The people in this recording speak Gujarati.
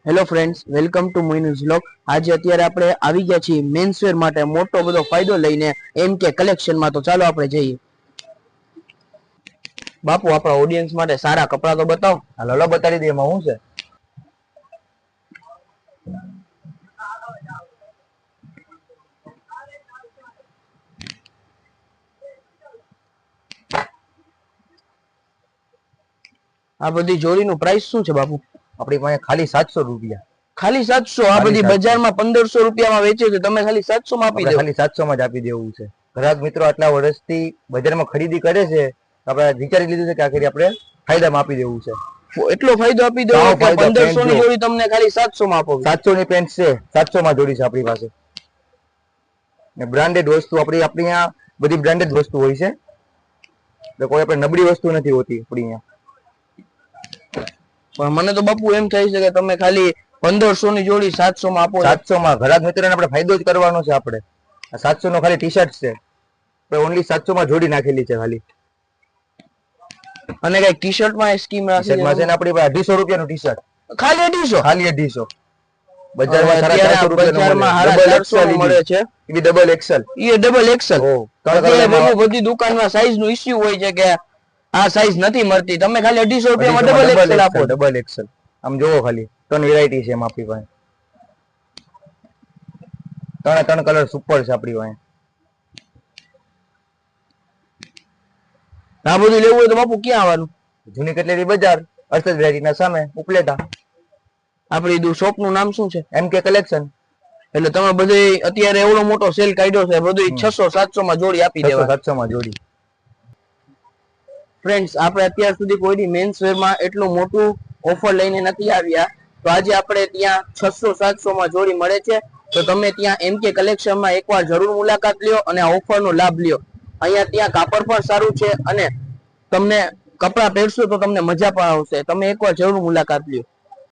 Hello friends, welcome to Moinuz vlog. આજે અત્યારે આપણે આવી ગયા છીએ મેન્સવેર માટે મોટો બધો ફાયદો લઈને એમ કે કલેક્શનમાં। તો ચાલો આપણે જઈએ। બાપુ, આપણા ઓડિયન્સ માટે સારા કપડા તો બતાવો। હાલો લો બતાડી દે, એમાં શું છે? આ બધી જોડીનું પ્રાઇસ શું છે બાપુ? આપણી પાસે ખાલી 700 રૂપિયા। ખાલી 700? આ બધી બજારમાં 1500 રૂપિયામાં વેચે છે, તમે ખાલી 700 માં આપી દો? ખાલી 700 માં જ આપી દેવું છે। ગ્રાહક મિત્રો આટલા વર્ષથી બજારમાં ખરીદી કરે છે, આપણે વિચારી લીધું છે કે આખરી આપણે ફાયદામાં આપી દેવું છે। એટલો ફાયદો આપી દો કે 1500 ની જોડી તમને ખાલી 700 માં આપો? 700 ની પેન્ટ છે, 700 માં જોડી છે આપણી પાસે। ને બ્રાન્ડેડ વસ્તુ આપણી અહીંયા બધી બ્રાન્ડેડ વસ્તુ હોય છે, તો કોઈ આપણે નબળી વસ્તુ નથી હોતી આપણી અહીંયા। પણ મને તો બાપુ એમ થાય છે કે તમે ખાલી 1500 ની જોડી 700 માં આપો। 700 માં ગ્રાહક મિત્રોને આપણે ફાયદો જ કરવાનો છે। આપણે 700 નો ખાલી ટી શર્ટ છે, આપણે ઓનલી 700 માં જોડી નાખેલી છે ખાલી। અને કઈ ટી શર્ટ માં સ્કીમ રાખી છે? છે ને આપણી પાસે 250 રૂપિયાનું ટી શર્ટ, ખાલી 250? ખાલી 250। બજારમાં 450 રૂપિયાનું મળે છે, એ ડબલ એક્સેલ। એ ડબલ એક્સેલ? બધી દુકાનમાં સાઈઝ નું ઇશ્યુ હોય છે કે આ સાઈઝ નથી મળતી, તમે ખાલી 250 રૂપિયામાં ડબલ એક્સેલ આપો? ડબલ એક્સેલ આમ જોવો, ખાલી 3 વેરાયટી છે એમ આપણી પાસે। 3 કલર સુપર છે આપણી પાસે। આ બધું લેવું હોય તો બાપુ ક્યાં આવવાનું? જૂની કટલેરી બજાર, અર્ષદ વેરાયટીના સામે, ઉપલેટા। આપણી શોપ નું નામ શું છે? MK collection. એટલે તમે બધી અત્યારે એવડો મોટો સેલ કાઢ્યો છે, બધું 600-700 માં જોડી આપી દેવા? 700 માં જોડી। ફ્રેન્ડ્સ, આપણે અત્યાર સુધી કોઈ મેન્સવેર માં એટલું મોટું ઓફર લઈને નથી આવ્યા, તો આજે આપણે ત્યાં 600-700 માં જોડી મળે છે। તો તમે ત્યાં MK કલેક્શનમાં એકવાર જરૂર મુલાકાત લ્યો અને આ ઓફર નો લાભ લ્યો। અહીંયા ત્યાં કાપડ પણ સારું છે અને તમને કપડા પહેરશો તો તમને મજા પણ આવશે, તમે એકવાર જરૂર મુલાકાત લ્યો।